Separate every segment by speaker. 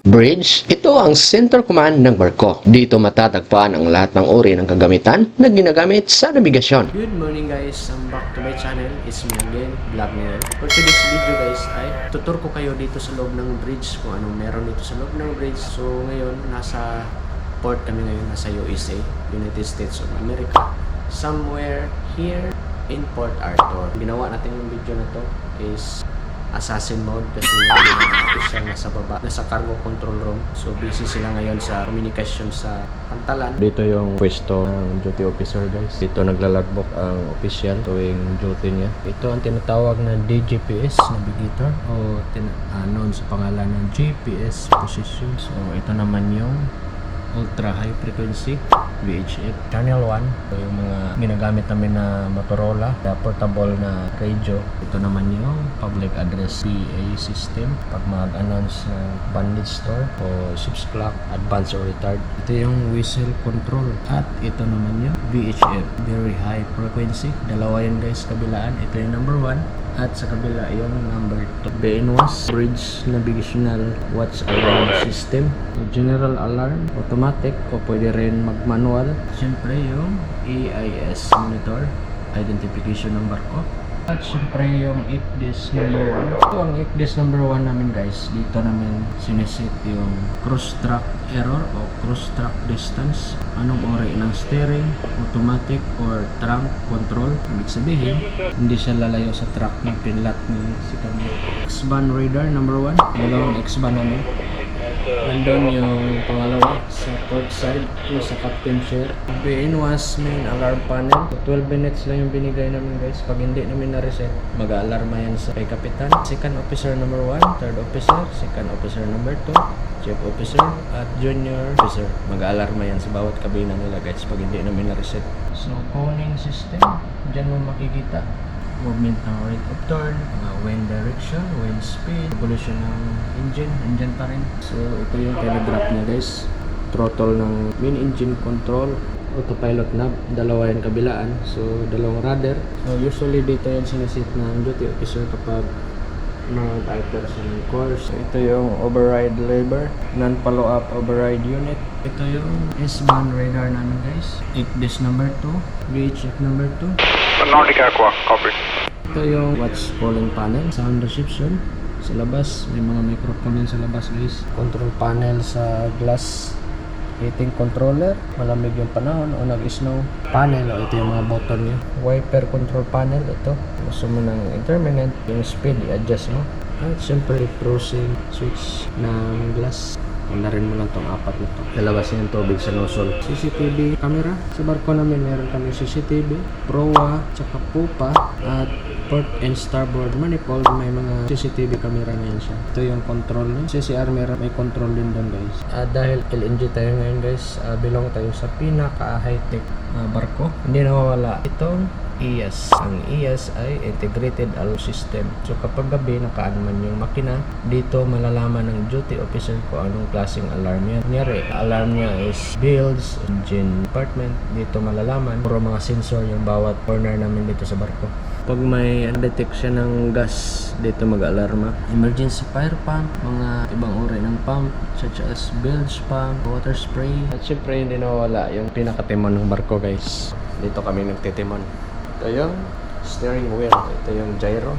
Speaker 1: Bridge, ito ang center command ng barko. Dito matatagpuan ang lahat ng uri ng kagamitan na ginagamit sa nabigasyon.
Speaker 2: Good morning guys, I'm back to my channel. It's me again, Vlog Nel. For today's video guys ay tutur ko kayo dito sa loob ng bridge kung anong meron dito sa loob ng bridge. So ngayon, nasa port kami ngayon, nasa USA, United States of America. Somewhere here in Port Arthur. Ginawa natin yung video na to is assassin mode kasi yung official nasa baba, nasa cargo control room. So busy sila ngayon sa communication sa pantalan. Dito yung pwesto ng duty officer guys. Dito naglalagbook ang official tuwing duty niya. Ito ang tinatawag na DGPS navigator o known sa pangalan ng GPS position. So ito naman yung ultra high frequency VHF channel 1. So, yung mga ginagamit namin na Motorola portable na radio. Ito naman yung public address PA system pag mag-announce ng bandage store o ship's clock, advance or retard. Ito yung whistle control at ito naman yung VHF very high frequency. Dalawa yan guys, kabilaan. Ito yung number 1 at sa kabila yung number 2. BNWAS Bridge Navigational Watch Alarm System, general alarm, automatic o pwede rin mag-manual. Siyempre yung AIS monitor, identification ng barko. At siyempre yung IFDIS number 1. Ito ang IFDIS number 1 namin guys. Dito namin sinisit yung cross track error o cross track distance. Anong uri ng steering, automatic or trunk control. Ibig sabihin, hindi siya lalayo sa track ng pinlat ni si Camille. X-band radar number 1. Dalawang X-band namin. Nandun yung pangalawa sa port side, yung sa captain chair. BNWAS main alarm panel. 12 minutes lang yung binigay namin guys. Pag hindi namin na-reset, mag-alarma yan sa kay kapitan. Second officer number 1, third officer, second officer number 2, chief officer, at junior officer. Mag-alarma yan sa bawat kabina nila guys pag hindi namin na-reset. So, coning system, dyan mo makikita movement ng rate of turn, wind direction, wind speed, evolution ng engine pa rin. So ito yung telegraph niya guys. Throttle ng main engine control, autopilot knob, dalawa yung kabilaan. So dalawang rudder. So usually dito yan sinasit ng duty officer kapag mag-alter sa course. So, ito yung override lever, non-follow up override unit. Ito yung S-band radar namin guys. IFDIS number 2, VHF number 2.
Speaker 3: Nautica Aqua, copy.
Speaker 2: Ito yung watch calling panel, sound reception sa labas. May mga microphone yan sa labas guys. Control panel sa glass. Heating controller, malamig yung panahon o nag-snow. Panel, o ito yung mga button niya. Wiper control panel, ito. Gusto mo ng intermittent, yung speed, i-adjust mo. At syempre, frozen switch ng glass. Andarin mo lang tong apat na to. Lalabas yung tubig sa nozzle. CCTV camera. Sa barko namin meron kami CCTV, proa, tsaka pupa, at port and starboard manifold. May mga CCTV camera na yan siya. Ito yung control niya. CCR may control din doon guys. Dahil LNG tayo ngayon guys, bilong tayo sa pinaka high-tech barko. Hindi nawawala itong ES. Ang ES ay Integrated Alarm System. So kapag gabi nakaan man yung makina, dito malalaman ng duty officer kung anong klaseng alarm yan. Kunyari, alarm niya is builds, engine department. Dito malalaman. Puro mga sensor yung bawat corner namin dito sa barko. Pag may detect siya ng gas, dito mag-alarma. Emergency fire pump, mga ibang uri ng pump such as bilge pump, water spray. At syempre hindi nawawala yung pinakatimon ng barko guys. Dito kami nagtitimon. Ito yung steering wheel. Ito yung gyro.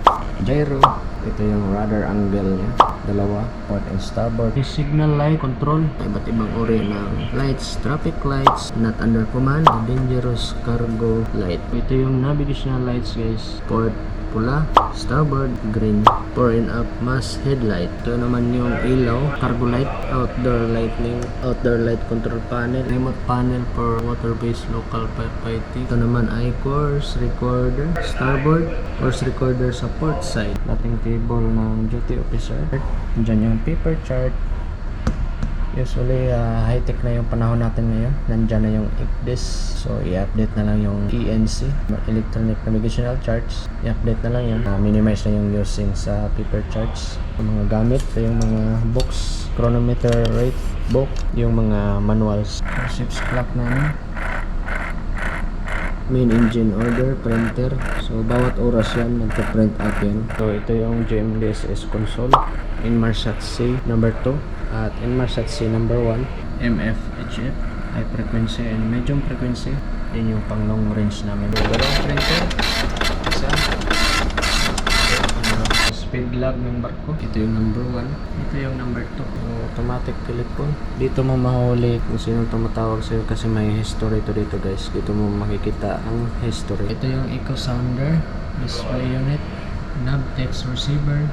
Speaker 2: Ito yung rudder angle niya. Dalawa, port and starboard. Signal light control. Iba't ibang uri ng lights. Traffic lights, not under command. Dangerous cargo light. Ito yung navigational lights guys. Port pula, starboard green, fore and aft mast headlight. Ito naman yung ilaw, cargo light, outdoor light control panel, remote panel for water-based local firefighting. Ito naman ay course recorder, starboard, course recorder sa port side. Dating table ng duty officer. Diyan yung paper chart. Usually, high-tech na yung panahon natin ngayon. Nandyan na yung IFDIS. So, i-update na lang yung ENC, Electronic Navigational Charts. I-update na lang yan. Minimize na yung using sa paper charts. Yung mga gamit, so yung mga books, chronometer, rate book, yung mga manuals. Ship's clock namin. Main engine order, printer. So, bawat oras yan, nagpa-print out yan. So, ito yung GMDSS console. Inmarsat C number 2. At Inmarsat C number 1, MFHF, high frequency and medium frequency. Yun yung pang long range namin. Dalawang printer, isa. Speed log ng barko. Ito yung number 1. Ito yung number 2. Automatic telephone. Dito mo mahuli kung sino tumatawag sa'yo kasi may history to dito guys. Dito mo makikita ang history. Ito yung echo sounder, display unit, nav text receiver.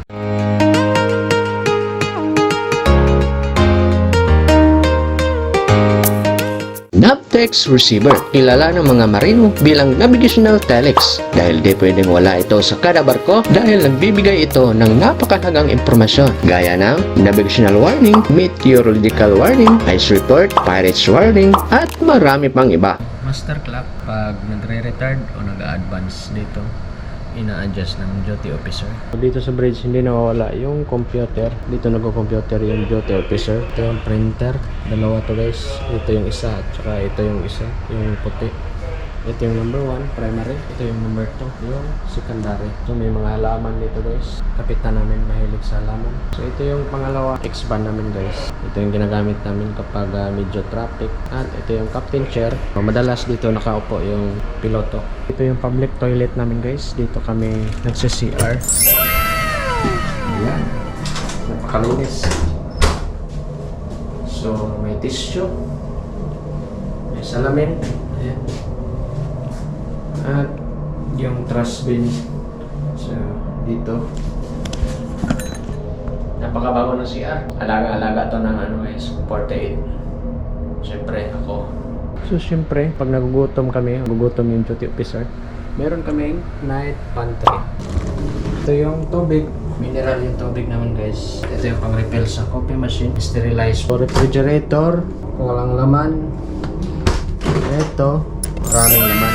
Speaker 1: Navtex Receiver, kilala ng mga marino bilang navigational telex dahil di pwedeng wala ito sa kada barko dahil nagbibigay ito ng napakahalagang impormasyon gaya ng navigational warning, meteorological warning, ice report, pirates warning at marami pang iba.
Speaker 2: Master clock pag nagre-retard o nag-advance dito ina-adjust ng duty officer. Dito sa bridge hindi nawawala yung computer. Dito nagko-computer yung duty officer. Ito yung printer. Dalawa to guys. Ito yung isa at saka ito yung isa. Yung puti. Ito yung number 1, primary. Ito yung number 2, yung secondary. So may mga halaman dito guys. Kapitan namin mahilig sa halaman. So ito yung pangalawa, X-band namin guys. Ito yung ginagamit namin kapag medyo traffic. At ito yung captain chair. Madalas dito nakaupo yung piloto. Ito yung public toilet namin guys. Dito kami nagsi-CR. Ayan. Napakalinis. So may tissue. May salamin. Ayan. At yung trash bin so dito napakabago ng CR. Alaga-alaga to ng ano guys, 48. Siyempre ako. So siyempre pag nagugutom kami, nagugutom yung duty officer, meron kaming night pantry. Ito yung tubig, mineral yung tubig naman guys. Ito yung pang refill sa coffee machine, sterilized. So refrigerator, kung walang laman. Ito, maraming laman.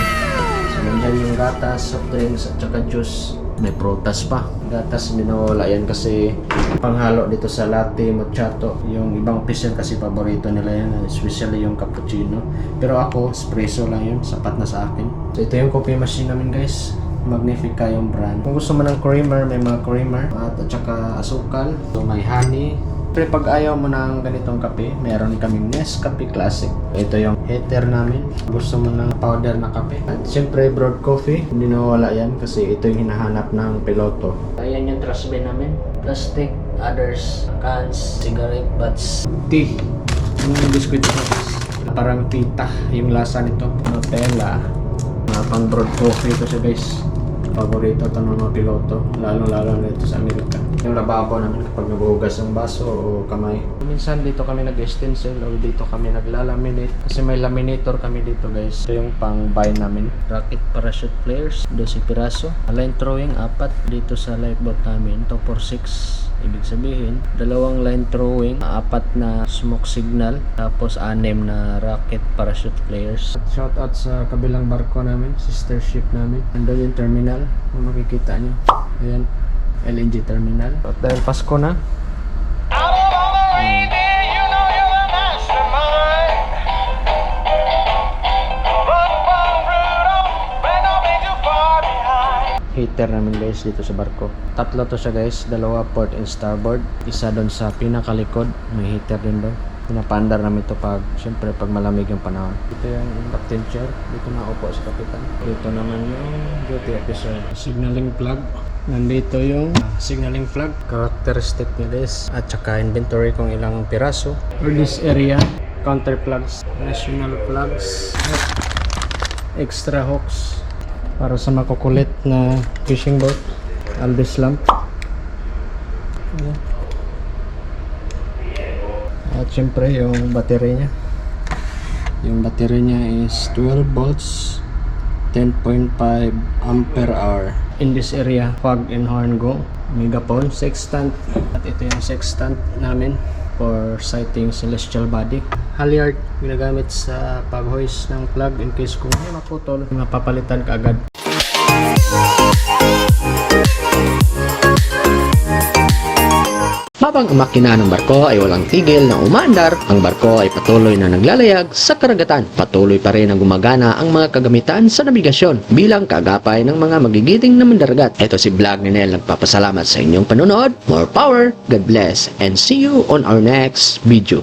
Speaker 2: Nandiyan yung gatas, soft drinks at saka juice. May prutas pa. Gatas hindi nawawala yan kasi panghalo dito sa latte, macchiato. Yung ibang official kasi paborito nila yan, especially yung cappuccino. Pero ako, espresso lang yun, sapat na sa akin. So ito yung coffee machine namin guys. Magnifica yung brand. Kung gusto mo ng creamer, may mga creamer at saka asukal. So may honey. Pero pag ayaw mo ng ganitong kape, meron kaming Nescafe Classic. Ito yung heater namin. Gusto mo ng powder na kape. At siyempre, brewed coffee. Hindi nawawala yan kasi ito yung hinahanap ng piloto. Ayan yung trash bin namin. Plastic, others, cans, cigarette butts, tea. Yung biscuit box. Parang tita yung lasa nito. Nutella. Pang brewed coffee ito siya guys. Paborito ito ng mga piloto, lalo-lalo na ito sa Amerika. Yung lababo namin kapag nabuhugas ng baso o kamay. Minsan dito kami nag-stencil o dito kami naglalaminate kasi may laminator kami dito guys. Ito yung pang-buy namin. Rocket parachute flares, 12 piraso. Line throwing, 4 dito sa lifeboat namin. 2 for 6. Ibig sabihin, 2 line throwing, 4 na smoke signal, tapos 6 na rocket parachute flares. Shout out sa kabilang barko namin, sister ship namin. Andun yung terminal, kung makikita nyo. Ayan, LNG terminal. At dahil Pasko na, heater namin guys dito sa barko. Tatlo to siya guys, 2 port and starboard, isa doon sa pinakalikod, may heater din doon. Pinapaandar namin to pag, syempre pag malamig yung panahon. Dito yung captain chair, dito na upo si kapitan. Dito naman yung duty officer. Signaling plug, nandito yung signaling flag, characteristic niya guys, at saka inventory kung ilang piraso. For this area, counter plugs, national plugs, extra hooks para sa makukulit na fishing boat, Aldis lamp. At syempre yung battery niya. Yung battery niya is 12 volts, 10.5 ampere hour. In this area, fog and horn go, megaphone, sextant. At ito yung sextant namin for sighting celestial body. Halyard, ginagamit sa pag-hoist ng plug in case kung may maputol, mapapalitan ka agad.
Speaker 1: Habang ang makina ng barko ay walang tigil na umaandar, ang barko ay patuloy na naglalayag sa karagatan. Patuloy pa rin ang gumagana ang mga kagamitan sa nabigasyon bilang kaagapay ng mga magigiting na mandaraghat. Ito si Vlog ni Nel nagpapasalamat sa inyong panonood. More power, God bless, and see you on our next video.